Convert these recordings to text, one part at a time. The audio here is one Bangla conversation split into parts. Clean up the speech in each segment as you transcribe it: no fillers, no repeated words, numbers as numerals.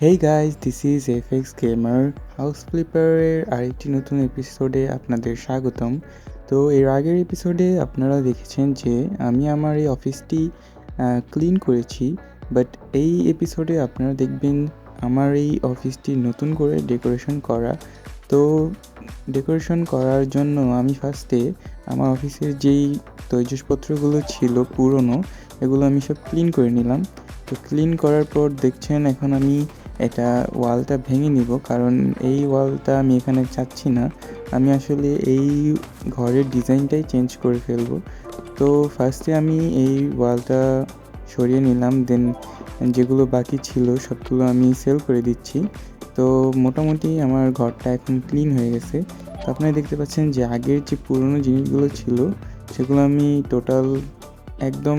Hey guys, this is FX Gamer. House ফ্লিপারের আরেকটি নতুন এপিসোডে আপনাদের স্বাগতম। তো এর আগের এপিসোডে আপনারা দেখেছেন যে আমি আমার এই অফিসটি ক্লিন করেছি, বাট এই এপিসোডে আপনারা দেখবেন আমার এই অফিসটি নতুন করে ডেকোরেশন করা। তো ডেকোরেশন করার জন্য আমি ফার্স্টে আমার অফিসের যেই তৈজসপত্রগুলো ছিল পুরনো, এগুলো আমি সব ক্লিন করে নিলাম। তো ক্লিন করার পর দেখছেন এখন আমি এটা ওয়ালটা ভেঙে নিব, কারণ এই ওয়ালটা আমি এখানে চাচ্ছি না। আমি আসলে এই ঘরের ডিজাইনটাই চেঞ্জ করে ফেলবো। তো ফার্স্টে আমি এই ওয়ালটা সরিয়ে নিলাম, দেন যেগুলো বাকি ছিল সবগুলো আমি সেল করে দিচ্ছি। তো মোটামুটি আমার ঘরটা এখন ক্লিন হয়ে গেছে। তো আপনারা দেখতে পাচ্ছেন যে আগের যে পুরনো জিনিসগুলো ছিল সেগুলো আমি টোটাল একদম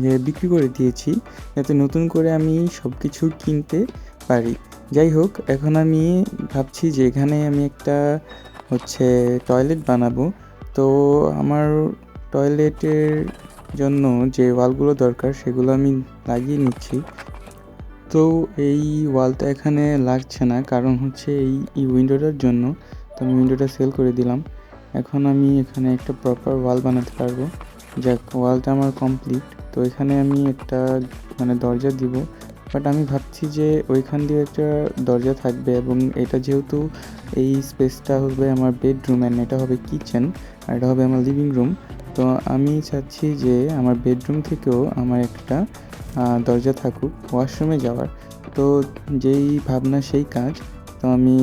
যে বিক্রি করে দিয়েছি, যাতে নতুন করে আমি সব কিছু কিনতে পারি। যাই হোক, এখন আমি ভাবছি যে এখানে আমি একটা টয়লেট বানাবো। তো আমার টয়লেটের জন্য যে ওয়ালগুলো দরকার সেগুলো আমি লাগিয়ে নিচ্ছি। তো এই ওয়ালটা এখানে লাগছে না, কারণ এই উইন্ডোটার জন্য। তো আমি উইন্ডোটা সেল করে দিলাম। এখন আমি এখানে একটা প্রপার ওয়াল বানাতে পারবো। যাক, ওয়ালটা আমার কমপ্লিট। তো এখানে আমি একটা দরজা দিব, বাট আমি ভাবছি যে ওইখান দিয়ে একটা দরজা থাকবে, এবং এটা যেহেতু এই স্পেসটা হবে আমার বেডরুম অ্যান্ড এটা হবে কিচেন, আর এটা হবে আমার লিভিং রুম। তো আমি চাচ্ছি যে আমার বেডরুম থেকেও আমার একটা দরজা থাকুক ওয়াশরুমে যাওয়ার। তো যেই ভাবনা সেই কাজ। তো আমি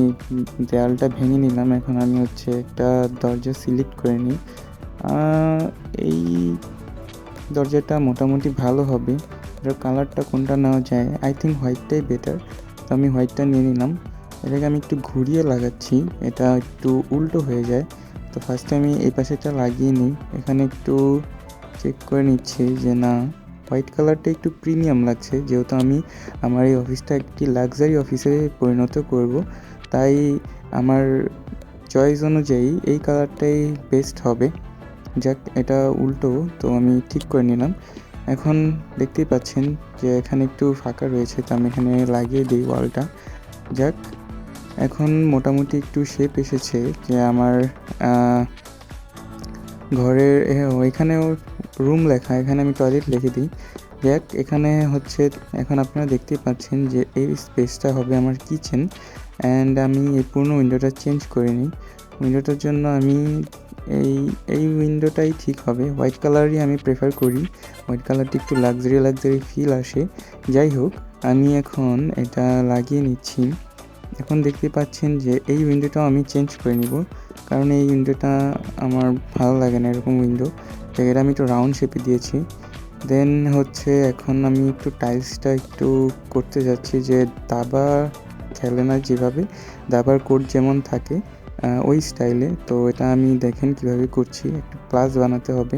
দেয়ালটা ভেঙে নিলাম। এখন আমি একটা দরজা সিলেক্ট করে নিই। এই দরজাটা মোটামুটি ভালো হবে। এটার কালারটা কোনটা নেওয়া যায়, আই থিঙ্ক হোয়াইটটাই বেটার। তো আমি হোয়াইটটা নিয়ে নিলাম। এটাকে আমি একটু ঘুরিয়ে লাগাচ্ছি, এটা একটু উল্টো হয়ে যায়। তো ফার্স্টে আমি এই পাশেটা লাগিয়ে নিই। এখানে একটু চেক করে নিচ্ছি যে না, হোয়াইট কালারটা একটু প্রিমিয়াম লাগছে, যেহেতু আমি আমার এই অফিসটা একটি লাক্সারি অফিসে পরিণত করব। তাই আমার চয়েস অনুযায়ী এই কালারটাই বেস্ট হবে। যাক, এটা উল্টো, তো আমি ঠিক করে নিলাম। এখন দেখতেই পাচ্ছেন যে এখানে একটু ফাঁকা রয়েছে, তো আমি এখানে লাগিয়ে দিই ওয়ালটা। যাক, এখন মোটামুটি একটু শেপ এসেছে যে আমার ঘরের ওইখানেও রুম লেখা, এখানে আমি টয়লেট লিখে দিই। যাক, এখানে এখন আপনারা দেখতেই পাচ্ছেন যে এই স্পেসটা হবে আমার কিচেন, অ্যান্ড আমি এই পুরনো উইন্ডোটা চেঞ্জ করে নিই। উইন্ডোটার জন্য আমি এই উইন্ডোটাই ঠিক হবে। হোয়াইট কালারই আমি প্রেফার করি, হোয়াইট কালারটি একটু লাক্সারি ফিল আসে। যাই হোক, আমি এখন এটা লাগিয়ে নিচ্ছি। এখন দেখতে পাচ্ছেন যে এই উইন্ডোটাও আমি চেঞ্জ করে নিব, কারণ এই উইন্ডোটা আমার ভালো লাগে না এরকম উইন্ডো। তো এটা আমি একটু রাউন্ড শেপে দিয়েছি। দেন এখন আমি একটু টাইলসটা একটু করতে যাচ্ছি, যে দাবা খেলে না যেভাবে, দাবার কোড যেমন থাকে ওই স্টাইলে। তো এটা আমি দেখেন কিভাবে করছি। একটা প্লাস বানাতে হবে,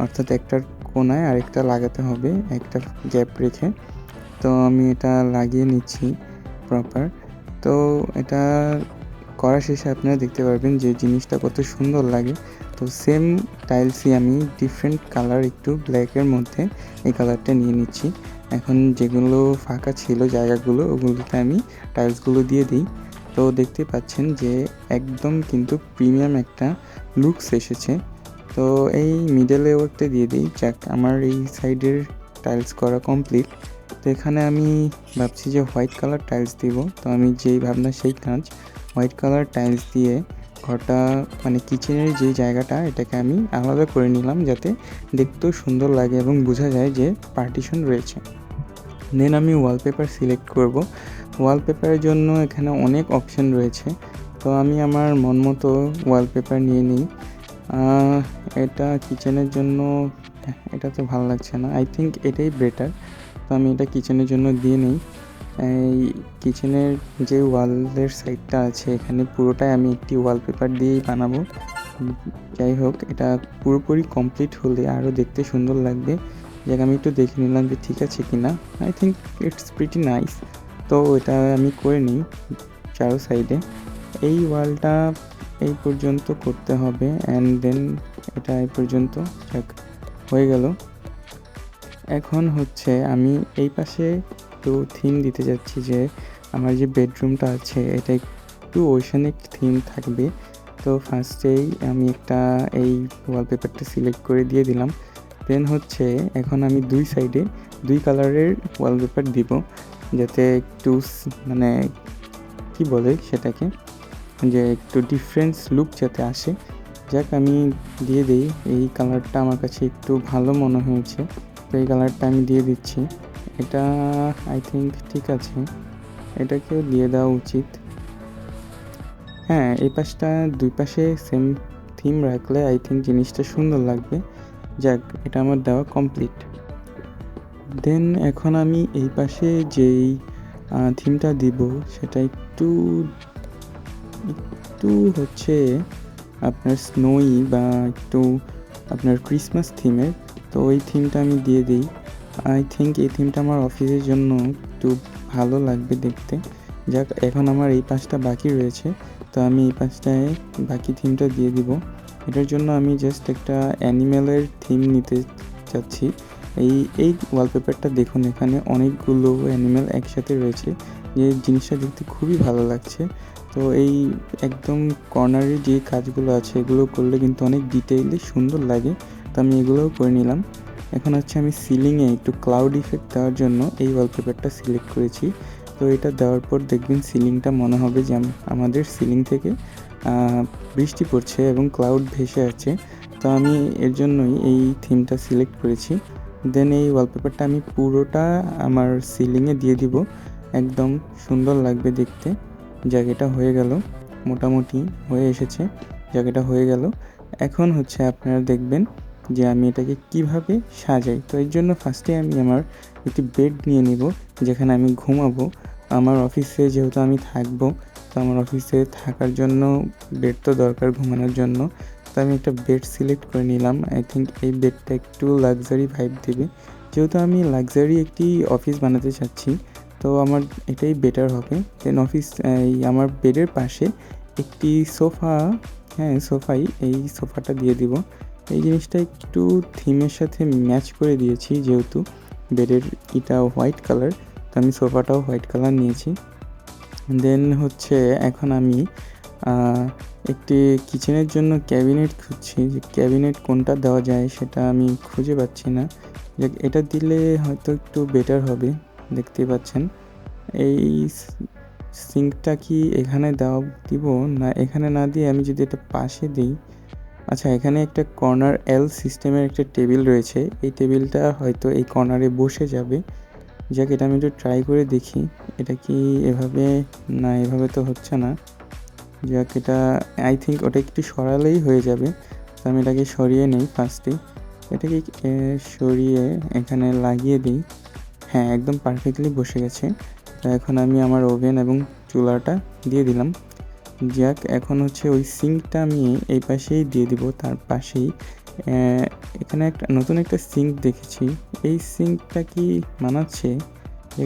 অর্থাৎ একটার কোনায় আরেকটা লাগাতে হবে একটা গ্যাপ রেখে। তো আমি এটা লাগিয়ে নিচ্ছি প্রপার। তো এটা করা শেষে আপনারা দেখতে পারবেন যে জিনিসটা কত সুন্দর লাগে। তো সেম টাইলসই আমি ডিফারেন্ট কালার, একটু ব্ল্যাকের মধ্যে এই কালারটা নিয়ে নিচ্ছি। এখন যেগুলো ফাঁকা ছিল জায়গাগুলো, ওগুলোতে আমি টাইলসগুলো দিয়ে দিই। তো দেখতে পাচ্ছেন যে একদম কিন্তু প্রিমিয়াম একটা লুকস এসেছে। তো এই মিডলেও একটা দিয়ে দিই। যাক, আমার এই সাইডের টাইলস করা কমপ্লিট। তো এখানে আমি ভাবছি যে হোয়াইট কালার টাইলস দিব। তো আমি যেই ভাবনা সেই কাজ, হোয়াইট কালার টাইলস দিয়ে ঘরটা কিচেনের যে জায়গাটা, এটাকে আমি আলাদা করে নিলাম, যাতে দেখতেও সুন্দর লাগে এবং বোঝা যায় যে পার্টিশন রয়েছে। দেন আমি ওয়ালপেপার সিলেক্ট করব। ওয়ালপেপারের জন্য এখানে অনেক অপশন রয়েছে। তো আমি আমার মন মতো ওয়ালপেপার নিয়ে নিই। এটা কিচেনের জন্য এটা তো ভালো লাগছে না, আই থিঙ্ক এটাই বেটার। তো আমি এটা কিচেনের জন্য দিয়ে নিই। এই কিচেনের যে ওয়ালের সাইডটা আছে, এখানে পুরোটাই আমি একটি ওয়ালপেপার দিয়েই বানাবো। যাই হোক, এটা পুরোপুরি কমপ্লিট হলে আরও দেখতে সুন্দর লাগবে। যাক, আমি একটু দেখে নিলাম যে ঠিক আছে কি না। I think it's pretty nice. তো এটা আমি করে নিই চারো সাইডে। এই ওয়ালটা এই পর্যন্ত করতে হবে, অ্যান্ড দেন এটা এই পর্যন্ত। যাক, হয়ে গেল। এখন আমি এই পাশে একটু থিম দিতে যাচ্ছি যে আমার যে বেডরুমটা আছে এটা একটু ওশেনিক থিম থাকবে। তো ফার্স্টেই আমি একটা এই ওয়ালপেপারটা সিলেক্ট করে দিয়ে দিলাম। দেন হচ্ছে এখন আমি দুই সাইডে দুই কালারের ওয়ালপেপার দিব, যাতে একটু মানে কি বলে সেটাকে, যে একটু ডিফারেন্স লুক যাতে আসে। যাক আমি দিয়ে দিই, এই কালারটা আমার কাছে একটু ভালো মনে হয়েছে, তো এই কালারটা আমি দিয়ে দিচ্ছি। এটা আই থিঙ্ক ঠিক আছে, এটাকেও দিয়ে দেওয়া উচিত। হ্যাঁ, এই পাশটা দুই পাশে সেম থিম রাখলে আই থিঙ্ক জিনিসটা সুন্দর লাগবে। যাক, এটা আমার দেওয়া কমপ্লিট। দেন এখন আমি এই পাশে যেই থিমটা দিব সেটা একটু হচ্ছে আপনার স্নোই বা একটু আপনার ক্রিসমাস থিমের। তো ওই থিমটা আমি দিয়ে দিই। আই থিঙ্ক এই থিমটা আমার অফিসের জন্য একটু ভালো লাগবে দেখতে। যাক, এখন আমার এই পাশটা বাকি রয়েছে, তো আমি এই পাশটায় বাকি থিমটা দিয়ে দিব। এটার জন্য আমি জাস্ট একটা অ্যানিম্যালের থিম নিতে চাচ্ছি। এই ওয়ালপেপারটা দেখুন, এখানে অনেকগুলো অ্যানিম্যাল একসাথে রয়েছে, যে জিনিসটা দেখতে খুবই ভালো লাগছে। তো এই একদম কর্নারে যে কাজগুলো আছে এগুলো করলে কিন্তু অনেক ডিটেইলে সুন্দর লাগে, তো আমি এগুলোও করে নিলাম। এখন হচ্ছে আমি সিলিংয়ে একটু ক্লাউড ইফেক্ট দেওয়ার জন্য এই ওয়ালপেপারটা সিলেক্ট করেছি। তো এটা দেওয়ার পর দেখবেন সিলিংটা মনে হবে যে আমাদের সিলিং থেকে বৃষ্টি পড়ছে এবং ক্লাউড ভেসে আছে। তো আমি এর জন্যই এই থিমটা সিলেক্ট করেছি। দেন এই ওয়ালপেপারটা আমি পুরোটা আমার সিলিংয়ে দিয়ে দিব, একদম সুন্দর লাগবে দেখতে। জায়গাটা হয়ে গেল, মোটামুটি হয়ে এসেছে, জায়গাটা হয়ে গেল। এখন হচ্ছে আপনারা দেখবেন যে আমি এটাকে কিভাবে সাজাই। তো এর জন্য ফার্স্টে আমি আমার একটি বেড নিয়ে নিব, যেখানে আমি ঘুমাবো। আমার অফিসে যেহেতু আমি থাকবো, তো আমার অফিসে থাকার জন্য বেড তো দরকার ঘুমানোর জন্য। তো আমি একটা বেড সিলেক্ট করে নিলাম। আই থিঙ্ক এই বেডটা একটু লাক্সারি ভাইব দেবে, যেহেতু আমি লাক্সারি একটি অফিস বানাতে চাচ্ছি, তো আমার এটাই বেটার হবে। দেন আমার বেডের পাশে একটি সোফা, হ্যাঁ সোফাই, এই সোফাটা দিয়ে দিব। এই জিনিসটা একটু থিমের সাথে ম্যাচ করে দিয়েছি, যেহেতু বেডের এটা হোয়াইট কালার, তো আমি সোফাটাও হোয়াইট কালার নিয়েছি। দেন হচ্ছে এখন আমি একটি কিচেনের জন্য ক্যাবিনেট খুঁজছি, যে ক্যাবিনেট কোনটা দেওয়া যায় সেটা আমি খুঁজে পাচ্ছি না। এটা দিলে হয়তো একটু বেটার হবে, দেখতে পাচ্ছেন। এই সিঙ্কটা কি এখানে দিব, না এখানে না দিয়ে আমি যদি এটা পাশে দিই। আচ্ছা, এখানে একটা কর্নার এল সিস্টেমের একটা টেবিল রয়েছে, এই টেবিলটা হয়তো এই কর্নারে বসে যাবে। যাক, এটা আমি একটু ট্রাই করে দেখি, এটা কি এভাবে, না এভাবে তো হচ্ছে না। যাক, এটা আই থিঙ্ক ওটা একটু সরালেই হয়ে যাবে। তো আমি এটাকে সরিয়ে নিই ফার্স্টে, এটাকে সরিয়ে এখানে লাগিয়ে দিই। হ্যাঁ, একদম পারফেক্টলি বসে গেছে। তো এখন আমি আমার ওভেন এবং চুলাটা দিয়ে দিলাম। যাক, এখন হচ্ছে ওই সিঙ্কটা আমি এই পাশেই দিয়ে দিব, তার পাশেই এখানে একটা নতুন একটা সিঙ্ক দেখেছি। এই সিঙ্কটা কি মানাচ্ছে,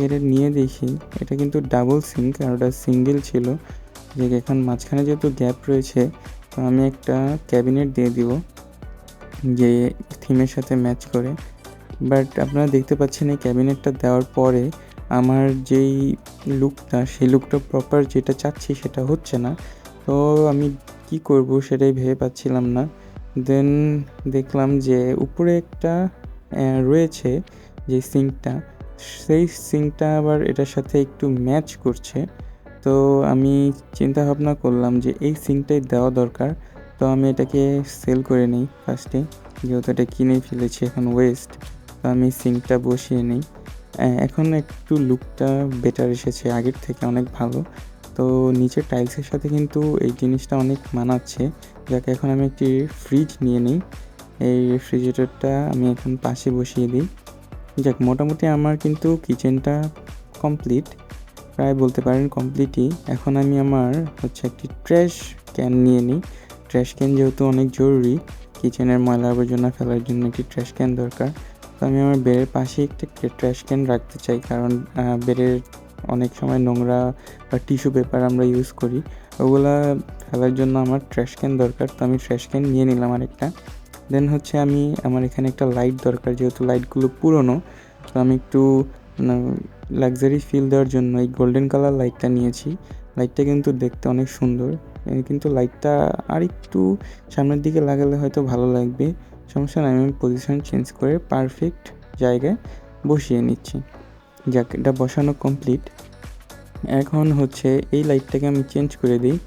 এটা নিয়ে দেখি। এটা কিন্তু ডাবল সিঙ্ক, আর ওটা সিঙ্গেল ছিল। যে এখন মাঝখানে যেহেতু গ্যাপ রয়েছে, তো আমি একটা ক্যাবিনেট দিয়ে দিব যে থিমের সাথে ম্যাচ করে। বাট আপনারা দেখতে পাচ্ছেন এই ক্যাবিনেটটা দেওয়ার পরে আমার যেই লুকটা, সেই লুকটা প্রপার যেটা চাচ্ছি সেটা হচ্ছে না। তো আমি কি করব সেটাই ভেবে পাচ্ছিলাম না। দেন দেখলাম যে উপরে একটা রয়েছে যে সিঙ্কটা, সেই সিঙ্কটা আবার এটার সাথে একটু ম্যাচ করছে। তো আমি চিন্তা ভাবনা করলাম যে এই সিঙ্কটাই দেওয়া দরকার। তো আমি এটাকে সেল করে নিই ফার্স্টে, যেহেতু এটা কিনেই ফেলেছি, এখন ওয়েস্ট। তো আমি সিঙ্কটা বসিয়ে নিই। এখন একটু লুকটা বেটার এসেছে, আগের থেকে অনেক ভালো। তো নিচের টাইলসের সাথে কিন্তু এই জিনিসটা অনেক মানাচ্ছে। যাকে এখন আমি একটি ফ্রিজ নিয়ে নিই, এই রেফ্রিজারেটরটা আমি এখন পাশে বসিয়ে দিই। যাক, মোটামুটি আমার কিন্তু কিচেনটা কমপ্লিট, প্রায় বলতে পারেন কমপ্লিটই। এখন আমি আমার হচ্ছে একটি ট্র্যাশ ক্যান নিয়ে নিই। ট্র্যাশ ক্যান যেহেতু অনেক জরুরি, কিচেনের ময়লা আবর্জনা ফেলার জন্য একটি ট্র্যাশ ক্যান দরকার। তো আমি আমার বেডের পাশে একটা ট্র্যাশ ক্যান রাখতে চাই, কারণ বেডের অনেক সময় নোংরা বা টিস্যু পেপার আমরা ইউজ করি, ওগুলা ফেলার জন্য আমার ট্র্যাশ ক্যান দরকার। তো আমি ট্র্যাশ ক্যান নিয়ে নিলাম আরেকটা। দেন হচ্ছে আমার এখানে একটা লাইট দরকার, যেহেতু লাইটগুলো পুরনো, তো আমি একটু লাক্সারি ফিল দেওয়ার জন্য এই গোল্ডেন কালার লাইটটা নিয়েছি। লাইটটা কিন্তু দেখতে অনেক সুন্দর, কিন্তু লাইটটা আর একটু সামনের দিকে লাগালে হয়তো ভালো লাগবে। সমস্যা নাই, আমি পজিশন চেঞ্জ করে পারফেক্ট জায়গায় বসিয়ে নিচ্ছি। যাক, এটা বসানো কমপ্লিট। এখন হচ্ছে এই লাইটটাকে আমি চেঞ্জ করে দিই।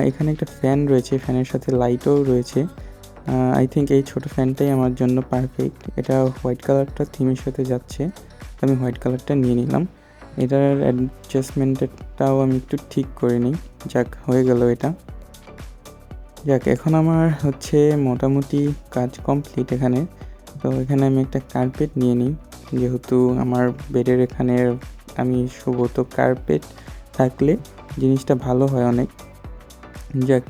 এখানে একটা ফ্যান রয়েছে, ফ্যানের সাথে লাইটও রয়েছে। আই থিঙ্ক এই ছোটো ফ্যানটাই আমার জন্য পারফেক্ট। এটা হোয়াইট কালারটা থিমের সাথে যাচ্ছে, তো আমি হোয়াইট কালারটা নিয়ে নিলাম। এটার অ্যাডজাস্টমেন্টটাও আমি একটু ঠিক করে নিই। যাক, হয়ে গেল এটা। যাক, এখন আমার হচ্ছে মোটামুটি কাজ কমপ্লিট এখানে। তো এখানে আমি একটা কার্পেট নিয়ে নিই, যেহেতু আমার বেডের এখানে আমি শুভ, তো কার্পেট থাকলে জিনিসটা ভালো হয় অনেক। যাক,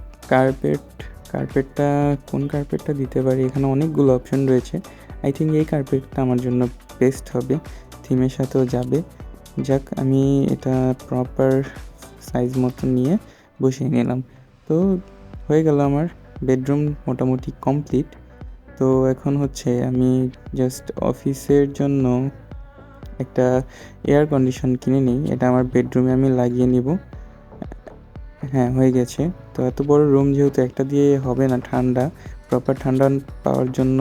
কার্পেটটা কোন কার্পেটটা দিতে পারি, এখানে অনেকগুলো অপশন রয়েছে। আই থিঙ্ক এই কার্পেটটা আমার জন্য বেস্ট হবে, থিমের সাথেও যাবে। যাক, আমি এটা প্রপার সাইজ মতো নিয়ে বসিয়ে নিলাম। তো হয়ে গেল আমার বেডরুম মোটামুটি কমপ্লিট। তো এখন হচ্ছে আমি জাস্ট অফিসের জন্য একটা এয়ার কন্ডিশন কিনে নিই, এটা আমার বেডরুমে আমি লাগিয়ে নিব। হ্যাঁ, হয়ে গেছে। তো এত বড় রুম যেহেতু একটা দিয়ে হবে না, প্রপার ঠান্ডা পাওয়ার জন্য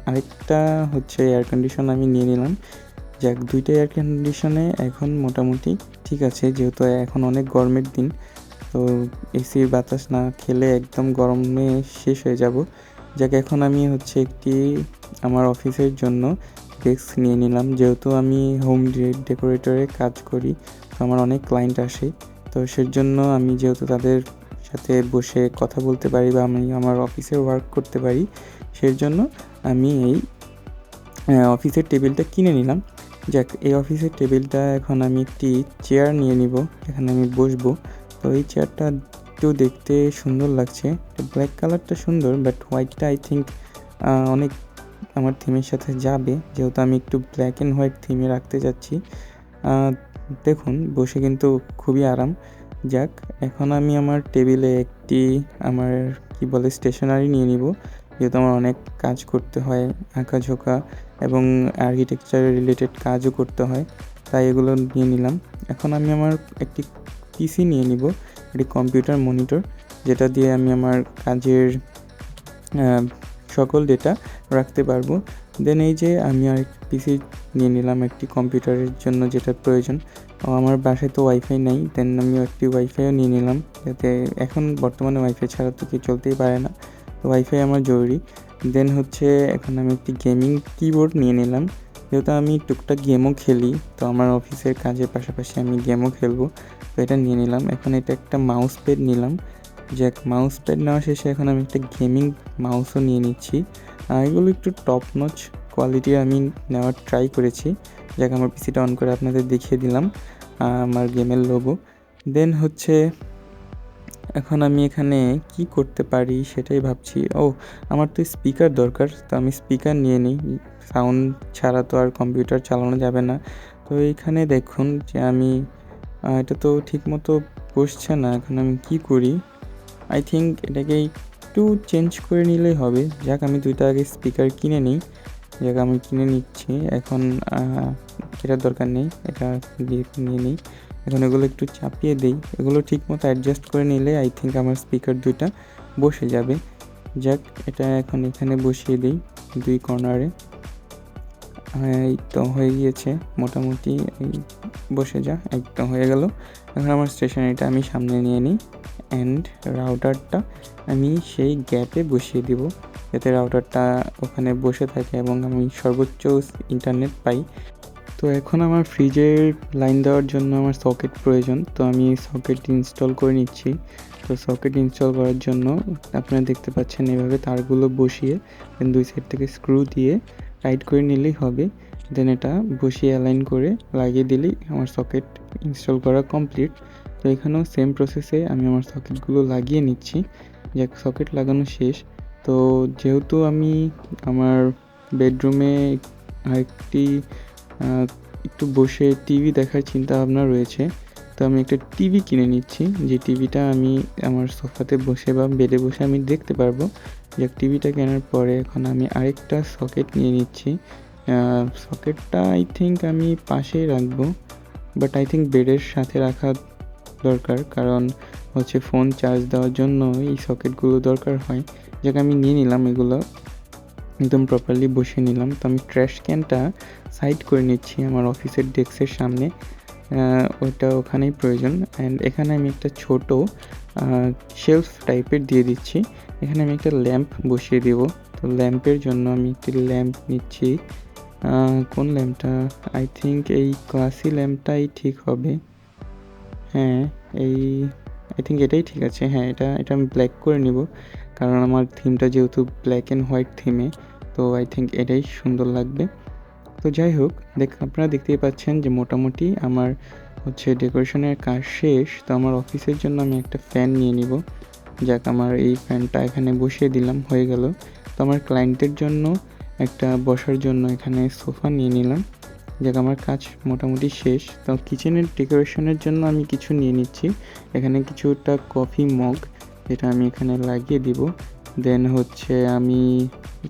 আরেকটা হচ্ছে এয়ার কন্ডিশন আমি নিয়ে নিলাম। যাক, দুইটা এয়ার কন্ডিশনে এখন মোটামুটি ঠিক আছে, যেহেতু এখন অনেক গরমের দিন, তো এসির বাতাস না খেলে একদম গরমে শেষ হয়ে যাব। যাক, এখন আমি হচ্ছে একটি আমার অফিসের জন্য ডেস্ক নিয়ে নিলাম, যেহেতু আমি হোম ডেকোরেটরে কাজ করি, তো আমার অনেক ক্লায়েন্ট আসে। তো সেজন্য আমি যেহেতু তাদের সাথে বসে কথা বলতে পারি বা আমি আমার অফিসে ওয়ার্ক করতে পারি, সেজন্য আমি এই অফিসের টেবিলটা কিনে নিলাম। যাক, এই অফিসের টেবিলটা এখন আমি একটি চেয়ার নিয়ে নিব, এখানে আমি বসবো। তো এই চেয়ারটা একটু দেখতে সুন্দর লাগছে, ব্ল্যাক কালারটা সুন্দর, বাট হোয়াইটটা আই থিঙ্ক অনেক আমার থিমের সাথে যাবে, যেহেতু আমি একটু ব্ল্যাক অ্যান্ড হোয়াইট থিমে রাখতে যাচ্ছি। দেখুন, বসে কিন্তু খুবই আরাম। যাক, এখন আমি আমার টেবিলে একটি আমার স্টেশনারি নিয়ে নিব, যেহেতু আমার অনেক কাজ করতে হয়, আঁকাঝোঁকা এবং আর্কিটেকচার রিলেটেড কাজও করতে হয়, তাই এগুলো নিয়ে নিলাম। এখন আমি আমার একটি পিসি নিয়ে নিব, একটি কম্পিউটার মনিটর, যেটা দিয়ে আমি আমার কাজের সকল ডেটা রাখতে পারবো। দেন এই যে আমি আর পিসি নিয়ে নিলাম একটি কম্পিউটারের জন্য যেটা প্রয়োজন। আমার বাসায় তো ওয়াইফাই নেই, দেন আমি একটি ওয়াইফাইও নিয়ে নিলাম, যাতে এখন বর্তমানে ওয়াইফাই ছাড়া তো কেউ চলতেই পারে না, তো ওয়াইফাই আমার জরুরি। দেন হচ্ছে এখন আমি একটি গেমিং কিবোর্ড নিয়ে নিলাম, যেহেতু আমি টুকটাক গেমও খেলি, তো আমার অফিসের কাজের পাশাপাশি আমি গেমও খেলবো, তো এটা নিয়ে নিলাম। এখন এটা একটা মাউস প্যাড নিলাম। যাক, মাউস প্যাড নেওয়া শেষে এখন আমি একটা গেমিং মাউসও নিয়ে নিচ্ছি। এগুলো একটু টপ নচ কোয়ালিটির আমি নেওয়ার ট্রাই করেছি। যাক, আমার পিসিটা অন করে আপনাদের দেখিয়ে দিলাম আমার গেমের লোগো। দেন হচ্ছে এখন আমি এখানে কি করতে পারি সেটাই ভাবছি। আমার তো স্পিকার দরকার, তো আমি স্পিকার নিয়ে নিই, সাউন্ড ছাড়া তো আর কম্পিউটার চালানো যাবে না। তো এইখানে দেখুন যে আমি এটা তো ঠিক মতো বসছে না, এখন আমি কি করি? আই থিঙ্ক এটাকে একটু চেঞ্জ করে নিলেই হবে। যাক, আমি দুইটা আগে স্পিকার কিনে নিই। যাক, আমি কিনে নিচ্ছি এখন। এটার দরকার নেই, এটা নিয়ে নিই। এখন এগুলো একটু চাপিয়ে দিই, এগুলো ঠিক মতো অ্যাডজাস্ট করে নিলে আই থিঙ্ক আমার স্পিকার দুইটা বসে যাবে। যাক, এটা এখন এখানে বসিয়ে দিই দুই কর্নারে। এই তো হয়ে গিয়েছে মোটামুটি, বসে যা, একদম হয়ে গেল। এখন আমার স্টেশনারিটা আমি সামনে নিয়ে নিই, অ্যান্ড রাউটারটা আমি সেই গ্যাপে বসিয়ে দিব, যাতে রাউটারটা ওখানে বসে থাকে এবং আমি সর্বোচ্চ ইন্টারনেট পাই। তো এখন আমার ফ্রিজের লাইন দেওয়ার জন্য আমার সকেট প্রয়োজন, তো আমি সকেট ইনস্টল করে নিচ্ছি। তো সকেট ইনস্টল করার জন্য আপনারা দেখতে পাচ্ছেন এভাবে তারগুলো বসিয়ে দেন দুই সাইড থেকে স্ক্রু দিয়ে টাইট করে নিলেই হবে। দেন এটা বসিয়ে অ্যালাইন করে লাগিয়ে দিলেই আমার সকেট ইনস্টল করা কমপ্লিট। তো এখানেও সেম প্রসেসে আমি আমার সকেটগুলো লাগিয়ে নিচ্ছি। যাক, সকেট লাগানো শেষ। তো যেহেতু আমি আমার বেডরুমে আরেকটি একটু বসে টিভি দেখার চিন্তা ভাবনা রয়েছে, তো আমি একটা টিভি কিনে নিচ্ছি, যে টিভিটা আমি আমার সোফাতে বসে বা বেডে বসে আমি দেখতে পারবো। যে টিভিটা কেনার পরে এখন আমি আরেকটা সকেট নিয়ে নিচ্ছি। সকেটটা আই থিঙ্ক আমি পাশেই রাখবো, বাট আই থিঙ্ক বেডের সাথে রাখা দরকার, কারণ হচ্ছে ফোন চার্জ দেওয়ার জন্য এই সকেটগুলো দরকার হয়। যাকে আমি নিয়ে নিলাম, এগুলো একদম প্রপারলি বসিয়ে নিলাম। তো আমি ট্র্যাশ ক্যানটা সাইড করে নিচ্ছি আমার অফিসের ডেস্কের সামনে, ওটা ওখানেই প্রয়োজন। অ্যান্ড এখানে আমি একটা ছোটো শেলফ টাইপের দিয়ে দিচ্ছি। এখানে আমি একটা ল্যাম্প বসিয়ে দেব। তো ল্যাম্পের জন্য আমি একটি ল্যাম্প নিচ্ছি। কোন ল্যাম্পটা? আই থিঙ্ক এই ক্লাসি ল্যাম্পটাই ঠিক হবে। হ্যাঁ, আই থিঙ্ক এটাই ঠিক আছে। হ্যাঁ, এটা আমি ব্ল্যাক করে নিব, কারণ আমার থিমটা যেহেতু ব্ল্যাক অ্যান্ড হোয়াইট থিমে, তো আই থিঙ্ক এটাই সুন্দর লাগবে। তো যাই হোক, আপনারা দেখতেই পাচ্ছেন যে মোটামুটি আমার হচ্ছে ডেকোরেশনের কাজ শেষ। তো আমার অফিসের জন্য আমি একটা ফ্যান নিয়ে নিব। যাক, আমার এই ফ্যানটা এখানে বসিয়ে দিলাম, হয়ে গেল। তো আমার ক্লায়েন্টের জন্য একটা বসার জন্য এখানে সোফা নিয়ে নিলাম। যাক, আমার কাজ মোটামুটি শেষ। তো কিচেনের ডেকোরেশনের জন্য আমি কিছু নিয়ে নিচ্ছি। এখানে কিছুটা কফি মগ, যেটা আমি এখানে লাগিয়ে দিব। দেন হচ্ছে আমি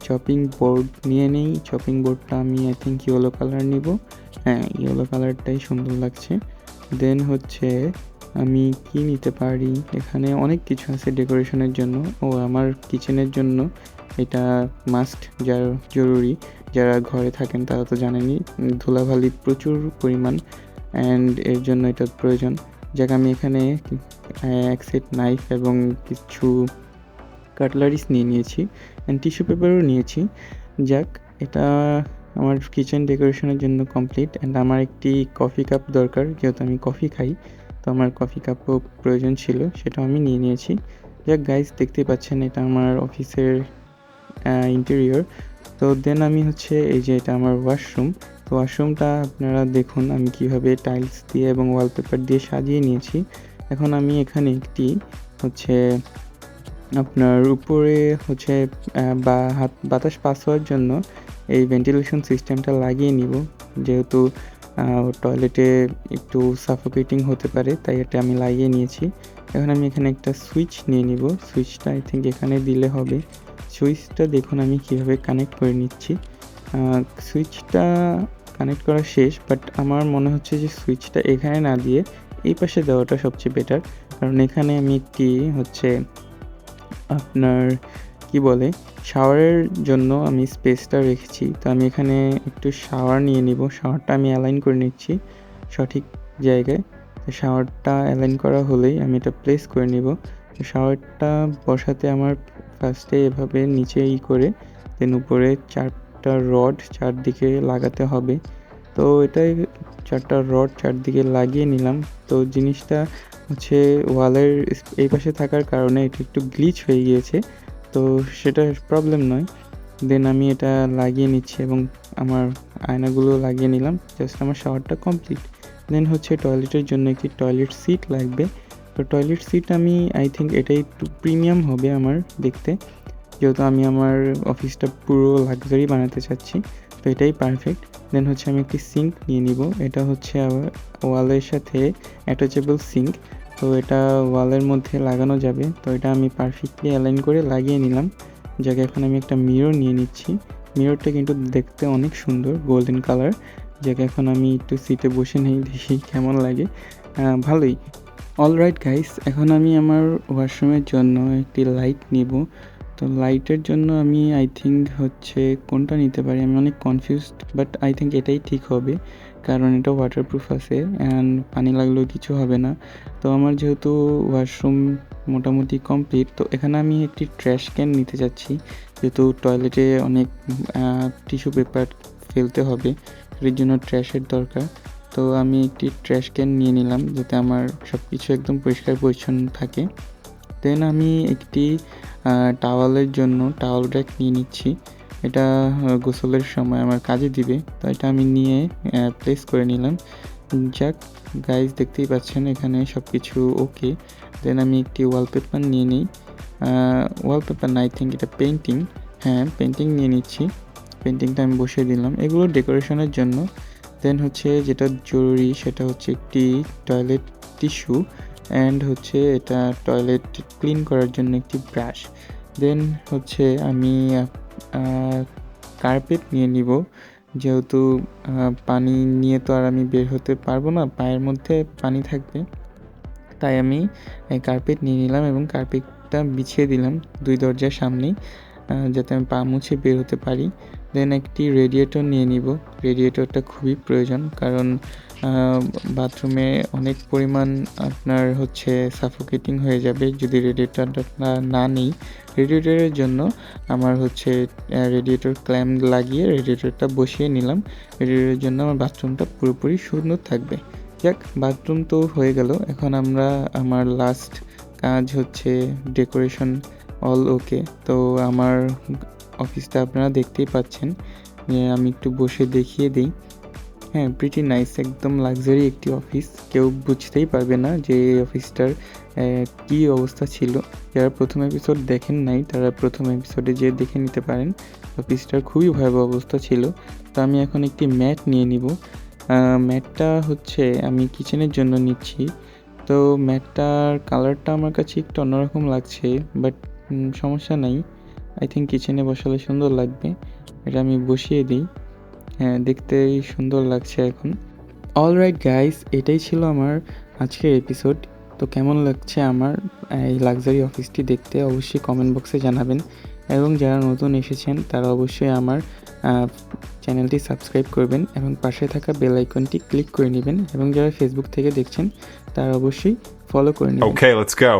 চপিং বোর্ড নিয়ে নিই। চপিং বোর্ডটা আমি আই থিঙ্ক ইয়েলো কালার নিব। হ্যাঁ, ইয়েলো কালারটাই সুন্দর লাগছে। দেন হচ্ছে আমি কি নিতে পারি, এখানে অনেক কিছু আছে ডেকোরেশনের জন্য। আমার কিচেনের জন্য এটা মাস্ট, যার জরুরি। যারা ঘরে থাকেন তারা তো জানেনই, ধুলাবালি প্রচুর পরিমাণ, অ্যান্ড এর জন্য এটা প্রয়োজন। যাক, আমি এখানে এক সেট নাইফ এবং কিছু কাটলারিস নিয়ে নিয়েছি, অ্যান্ড টিস্যু পেপারও নিয়েছি। যাক, এটা আমার কিচেন ডেকোরেশনের জন্য কমপ্লিট। অ্যান্ড আমার একটি কফি কাপ দরকার, যেহেতু আমি কফি খাই, তো আমার কফি কাপও প্রয়োজন ছিল, সেটাও আমি নিয়ে নিয়েছি। যাক গাইস, দেখতেই পাচ্ছেন এটা আমার অফিসের ইন্টেরিয়র। তো দেন আমি হচ্ছে এই যে এটা আমার ওয়াশরুম। তো ওয়াশরুমটা আপনারা দেখুন আমি কিভাবে টাইলস দিয়ে এবং ওয়ালপেপার দিয়ে সাজিয়ে নিয়েছি। এখন আমি এখানে একটি হচ্ছে আপনার উপরে হচ্ছে বাতাস পাস হওয়ার জন্য এই ভেন্টিলেশন সিস্টেমটা লাগিয়ে নিব, যেহেতু টয়লেটে একটু সাফোকেটিং হতে পারে, তাই এটা আমি লাগিয়ে নিয়েছি। এখন আমি এখানে একটা সুইচ নিয়ে নিব। সুইচটা আই থিঙ্ক এখানে দিলে হবে। সুইচটা দেখুন আমি কীভাবে কানেক্ট করে নিচ্ছি। সুইচটা কানেক্ট করা শেষ, বাট আমার মনে হচ্ছে যে সুইচটা এখানে না দিয়ে এই পাশে দেওয়াটা সবচেয়ে বেটার, কারণ এখানে আমি একটি হচ্ছে আপনার কি বলে শাওয়ারের জন্য আমি স্পেসটা রেখেছি। তো আমি এখানে একটু শাওয়ার নিয়ে নিব। শাওয়ারটা আমি অ্যালাইন করে নিচ্ছি সঠিক জায়গায়। তো শাওয়ারটা অ্যালাইন করা হলেই আমি এটা প্লেস করে নিব। তো শাওয়ারটা বসাতে আমার ফার্স্টে এভাবে নিচে করে দেন উপরে 4টা রড চারদিকে লাগাতে হবে। তো এটাই 4টা রড চারদিকে লাগিয়ে নিলাম। তো জিনিসটা হচ্ছে ওয়ালের এই পাশে থাকার কারণে এটা একটু গ্লিচ হয়ে গিয়েছে, তো সেটা প্রবলেম নয়। দেন আমি এটা লাগিয়ে নিচ্ছি এবং আমার আয়নাগুলো লাগিয়ে নিলাম। জাস্ট আমার শাওয়ারটা কমপ্লিট। দেন হচ্ছে টয়লেটের জন্য একটি টয়লেট সিট লাগবে। তো টয়লেট সিট আমি আই থিঙ্ক এটাই একটু প্রিমিয়াম হবে আমার দেখতে, যেহেতু আমি আমার অফিসটা পুরো লাক্সারি বানাতে চাচ্ছি, তো এটাই পারফেক্ট। দেন হচ্ছে আমি একটি সিঙ্ক নিয়ে নিব। এটা হচ্ছে ওয়ালের সাথে অ্যাটাচেবল সিঙ্ক, তো এটা ওয়ালের মধ্যে লাগানো যাবে। তো এটা আমি পারফেক্টলি অ্যালাইন করে লাগিয়ে নিলাম। যাকে এখন আমি একটা মিরর নিয়ে নিচ্ছি। মিররটা কিন্তু দেখতে অনেক সুন্দর, গোল্ডেন কালার। যাকে এখন আমি একটু সিটে বসে নেই, দেখি কেমন লাগে। ভালোই। অলরাইট গাইস, এখন আমি আমার ওয়াশরুমের জন্য একটি লাইট নিব। তো লাইটের জন্য আমি আই থিঙ্ক হচ্ছে কোনটা নিতে পারি, আমি অনেক কনফিউজড, বাট আই থিঙ্ক এটাই ঠিক হবে, কারণ এটা ওয়াটারপ্রুফ আছে অ্যান্ড পানি লাগলেও কিছু হবে না। তো আমার যেহেতু ওয়াশরুম মোটামুটি কমপ্লিট, তো এখানে আমি একটি ট্র্যাশ ক্যান নিতে চাচ্ছি, যেহেতু টয়লেটে অনেক টিস্যু পেপার ফেলতে হবে, এর জন্য ট্র্যাশের দরকার। তো আমি একটি ট্র্যাশ ক্যান নিয়ে নিলাম, যাতে আমার সব কিছু একদম পরিষ্কার পরিচ্ছন্ন থাকে। দেন আমি একটি টাওয়ালের জন্য টাওয়াল র্যাক নিয়ে নিচ্ছি। এটা গোসলের সময় আমার কাজে দিবে, তো এটা আমি নিয়ে প্লেস করে নিলাম। যাক গাইজ, দেখতেই পাচ্ছেন এখানে সব কিছু ওকে। দেন আমি একটি ওয়ালপেপার নিয়ে নিই। ওয়ালপেপার না, আই থিঙ্ক এটা পেন্টিং। হ্যাঁ, পেন্টিং নিয়ে নিচ্ছি। পেন্টিংটা আমি বসিয়ে দিলাম, এগুলো ডেকোরেশনের জন্য। দেন হচ্ছে যেটা জরুরি সেটা হচ্ছে একটি টয়লেট টিস্যু, অ্যান্ড হচ্ছে এটা টয়লেট ক্লিন করার জন্য একটি ব্রাশ। দেন হচ্ছে আমি কার্পেট নিয়ে নিব, যেহেতু পানি নিয়ে তো আর আমি বের হতে পারবো না, পায়ের মধ্যে পানি থাকবে, তাই আমি কার্পেট নিয়ে নিলাম এবং কার্পেটটা বিছিয়ে দিলাম 2 দরজার সামনেই, যাতে আমি পা মুছে বের হতে পারি। দেন একটি রেডিয়েটর নিয়ে নিব। রেডিয়েটরটা খুবই প্রয়োজন, কারণ বাথরুমে অনেক পরিমাণ আপনার হচ্ছে সাফোকেটিং হয়ে যাবে যদি রেডিয়েটরটা না নিই। রেডিয়েটরের জন্য আমার হচ্ছে রেডিয়েটর ক্ল্যাম্প লাগিয়ে রেডিয়েটরটা বসিয়ে নিলাম। রেডিয়েটরের জন্য আমার বাথরুমটা পুরোপুরি সুন্দর থাকবে। যাক, বাথরুম তো হয়ে গেল। এখন আমার লাস্ট কাজ হচ্ছে ডেকোরেশন। অল ওকে। তো আমার অফিসটা আপনারা দেখতেই পাচ্ছেন, যে আমি একটু বসে দেখিয়ে দিই। হ্যাঁ, প্রিটি নাইস, একদম লাক্সারি একটি অফিস। কেউ বুঝতেই পারবে না যে এই অফিসটার কী অবস্থা ছিল। যারা প্রথম এপিসোড দেখেন নাই তারা প্রথম এপিসোডে যেয়ে দেখে নিতে পারেন। অফিসটার খুবই ভয়াবহ অবস্থা ছিল। তো আমি এখন একটি ম্যাট নিয়ে নিব। ম্যাটটা হচ্ছে আমি কিচেনের জন্য নিচ্ছি। তো ম্যাটটার কালারটা আমার কাছে একটু অন্যরকম লাগছে, বাট সমস্যা নাই। আই থিঙ্ক কিচেনে বসালে সুন্দর লাগবে। এটা আমি বসিয়ে দিই। হ্যাঁ, দেখতেই সুন্দর লাগছে এখন। অলরাইট গাইস, এটাই ছিল আমার আজকের এপিসোড। তো কেমন লাগছে আমার এই লাক্সারি অফিসটি দেখতে অবশ্যই কমেন্ট বক্সে জানাবেন, এবং যারা নতুন এসেছেন তারা অবশ্যই আমার চ্যানেলটি সাবস্ক্রাইব করবেন এবং পাশে থাকা বেল আইকনটি ক্লিক করে নেবেন, এবং যারা ফেসবুক থেকে দেখছেন তারা অবশ্যই ফলো করে নেবেন। Okay, let's go.